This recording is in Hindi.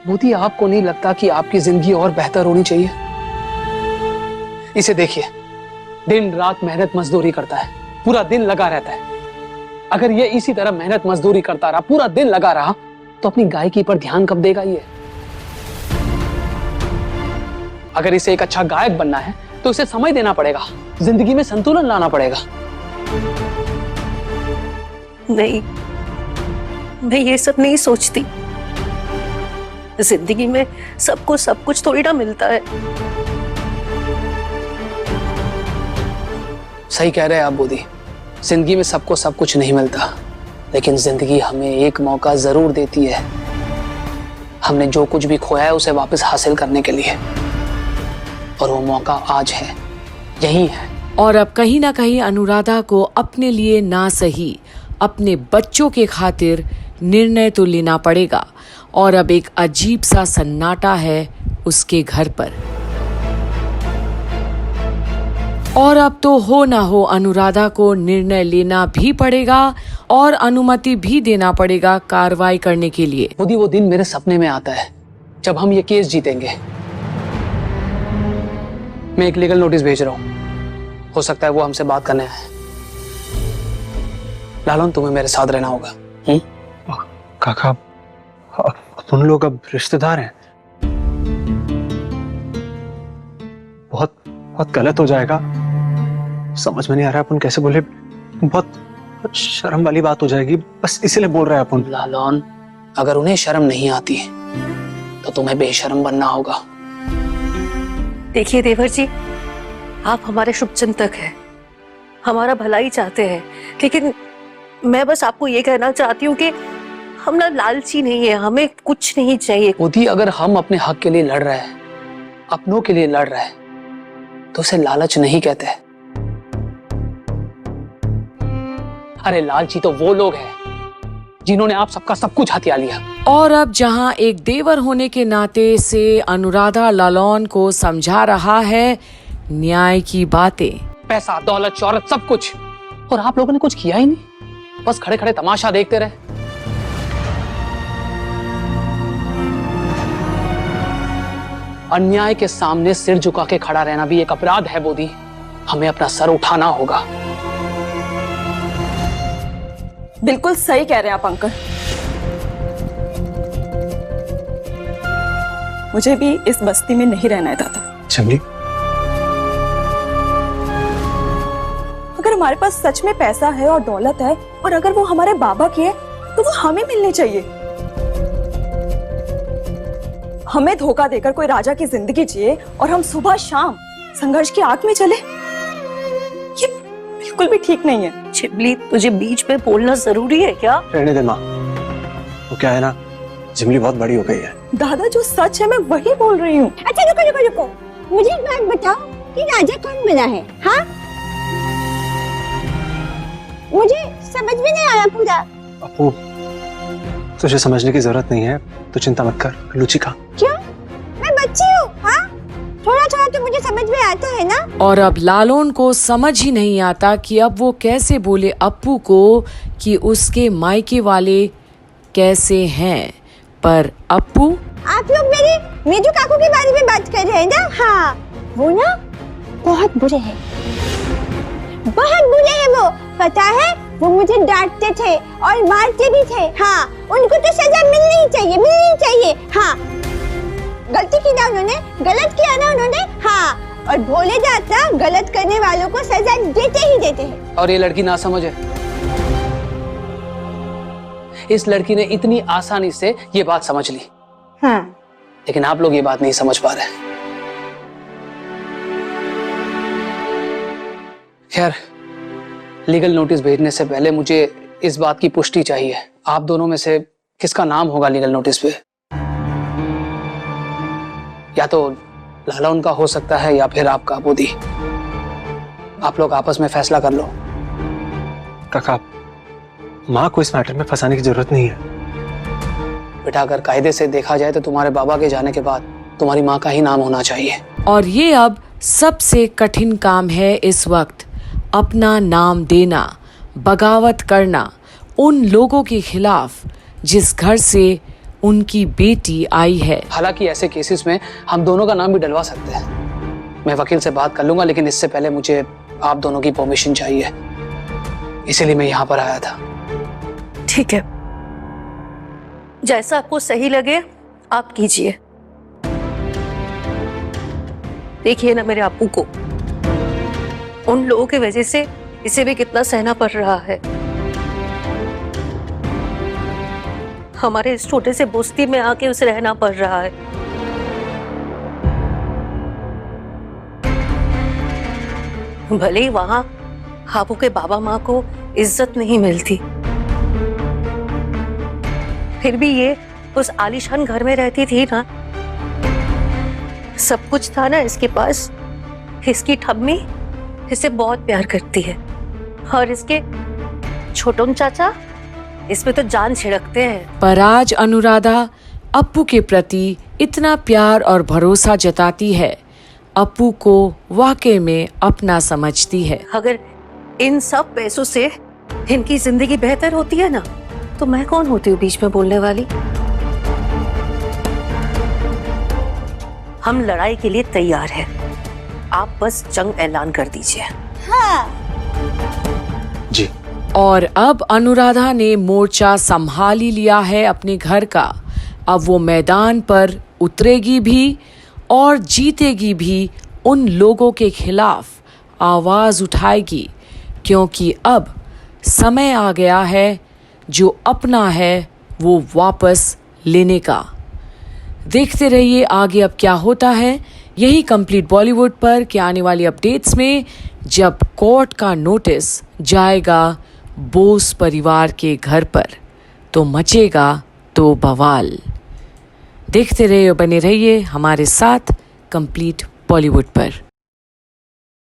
मोदी, आपको नहीं लगता कि आपकी जिंदगी और बेहतर होनी चाहिए? इसे देखिए, दिन रात मेहनत मजदूरी करता है, पूरा दिन लगा रहता है। अगर ये इसी तरह मेहनत मजदूरी करता रहा, पूरा दिन लगा रहा, तो अपनी गायकी पर ध्यान कब देगा ये? अगर इसे एक अच्छा गायक बनना है तो इसे समय देना पड़ेगा, जिंदगी में संतुलन लाना पड़ेगा। नहीं, मैं ये सब नहीं सोचती। जिंदगी में सबको सब कुछ थोड़ी ना मिलता है। सही कह रहे हैं आप बोधी, जिंदगी में सबको सब कुछ नहीं मिलता, लेकिन जिंदगी हमें एक मौका जरूर देती है, हमने जो कुछ भी खोया है उसे वापस हासिल करने के लिए। और वो मौका आज है, यही है। और अब कहीं ना कहीं अनुराधा को अपने लिए ना सही, अपने बच्चों के खातिर निर्णय तो लेना पड़ेगा। और अब एक अजीब सा सन्नाटा है उसके घर पर। और अब तो हो ना हो अनुराधा को निर्णय लेना भी पड़ेगा और अनुमति भी देना पड़ेगा कार्रवाई करने के लिए। मोदी, वो दिन मेरे सपने में आता है जब हम ये केस जीतेंगे। मैं एक लीगल नोटिस भेज रहा हूं, हो सकता है वो हमसे बात करने आए। लालन, तुम्हें मेरे साथ रहना होगा। काका, अपन लोग अब रिश्तेदार हैं, बहुत बहुत गलत हो जाएगा। समझ में नहीं आ रहा अपन कैसे बोले, बहुत शर्म वाली बात हो जाएगी, बस इसीलिए बोल रहे हैं अपन। लालन, अगर उन्हें शर्म नहीं आती तो तुम्हें बेशर्म बनना होगा। देखिए देवर जी, आप हमारे शुभचिंतक हैं, हमारा भला ही चाहते हैं, लेकिन मैं बस आपको ये कहना चाहती हूँ कि हम ना लालची नहीं है, हमें कुछ नहीं चाहिए। मोदी, अगर हम अपने हक के लिए लड़ रहे हैं, अपनों के लिए लड़ रहे हैं, तो उसे लालच नहीं कहते। अरे लालची तो वो लोग हैं जिन्होंने आप सबका सब कुछ हथिया लिया। और अब जहां एक देवर होने के नाते से अनुराधा लालौन को समझा रहा है न्याय की बातें, पैसा, दौलत, शौहरत, सब कुछ, और आप लोगों ने कुछ किया ही नहीं, बस खड़े खड़े तमाशा देखते रहे। अन्याय के सामने सिर झुका के खड़ा रहना भी एक अपराध है बोधी, हमें अपना सर उठाना होगा। बिल्कुल सही कह रहे हैं आप अंकल। मुझे भी इस बस्ती में नहीं रहना है दादा। चंगी, अगर हमारे पास सच में पैसा है और दौलत है, और अगर वो हमारे बाबा की है, तो वो हमें मिलनी चाहिए। हमें धोखा देकर कोई राजा की जिंदगी जिए और हम सुबह शाम संघर्ष की आग में चले, ये बिल्कुल भी ठीक नहीं है। चिबली, तुझे बीच में बोलना जरूरी है क्या? रहने दे माँ, वो क्या है ना, जिमली बहुत बड़ी हो गई है। दादा, जो सच है मैं वही बोल रही हूँ। अच्छा रुको रुको रुको, मुझे एक बात बताओ कि राजा कौन बना है? हाँ, मुझे समझ में नहीं आया पूरा। अपू, तुझे समझने की जरूरत नहीं है, तो चिंता मत कर। लुचिका, क्यों? मैं बच्ची हूँ। हाँ, थोड़ा थोड़ा तो मुझे समझ में आता है ना। और अब लालौन को समझ ही नहीं आता कि अब वो कैसे बोले अप्पू को कि उसके मायके वाले कैसे हैं। पर अप्पू, आप लोग मेरे मेजू काकू के बारे में बात कर रहे हैं ना? हाँ, वो ना बहुत बुरे हैं, बहुत बुरे हैं वो। पता है, वो मुझे डांटते थे और मारते भी थे। हाँ, उनको तो सजा मिलनी चाहिए, मिलनी चाहिए। हाँ, गलती की ना उन्होंने, गलत किया ना उन्होंने। हाँ, और भोले जाता गलत करने वालों को सजा देते ही देते हैं। और ये लड़की ना समझ है, इस लड़की ने इतनी आसानी से ये बात समझ ली। हाँ, लेकिन आप लोग ये बात नहीं समझ पा रहे। खैर, लीगल नोटिस भेजने से पहले मुझे इस बात की पुष्टि चाहिए, आप दोनों में से किसका नाम होगा लीगल नोटिस पे? या तो लाला उनका हो सकता है या फिर आपका बोधी। आप लोग आपस में फैसला कर लो। काका, माँ को इस मैटर में फंसाने की जरूरत नहीं है। बेटा, अगर कायदे से देखा जाए तो तुम्हारे बाबा के जाने के बाद तुम्हारी माँ का ही नाम होना चाहिए। और ये अब सबसे कठिन काम है इस वक्त, अपना नाम देना, बगावत करना उन लोगों के खिलाफ जिस घर से उनकी बेटी आई है। हालांकि ऐसे केसेस में हम दोनों का नाम भी डलवा सकते हैं। मैं वकील से बात कर लूंगा, लेकिन इससे पहले मुझे आप दोनों की परमिशन चाहिए, इसीलिए मैं यहाँ पर आया था। ठीक है, जैसा आपको सही लगे आप कीजिए। देखिए ना मेरे आपू को, उन लोगों की वजह से इसे भी कितना सहना पड़ रहा है। हमारे इस छोटे से बस्ती में आके उसे रहना पड़ रहा है। भले ही वहां हापू के बाबा माँ को इज्जत नहीं मिलती, फिर भी ये उस आलीशान घर में रहती थी ना, सब कुछ था ना इसके पास। इसकी ठम्मी इसे बहुत प्यार करती है और इसके छोटन चाचा इसमें तो जान छिड़कते हैं। पर आज अनुराधा अप्पू के प्रति इतना प्यार और भरोसा जताती है, अप्पू को वाकई में अपना समझती है। अगर इन सब पैसों से इनकी जिंदगी बेहतर होती है ना, तो मैं कौन होती हूँ बीच में बोलने वाली। हम लड़ाई के लिए तैयार हैं, आप बस जंग ऐलान कर दीजिए। हाँ। जी। और अब अनुराधा ने मोर्चा संभाल ही लिया है अपने घर का। अब वो मैदान पर उतरेगी भी और जीतेगी भी, उन लोगों के खिलाफ आवाज उठाएगी, क्योंकि अब समय आ गया है जो अपना है वो वापस लेने का। देखते रहिए आगे अब क्या होता है, यही कंप्लीट बॉलीवुड पर के आने वाली अपडेट्स में, जब कोर्ट का नोटिस जाएगा बोस परिवार के घर पर तो मचेगा तो बवाल। देखते रहिए, बने रहिए हमारे साथ कंप्लीट बॉलीवुड पर।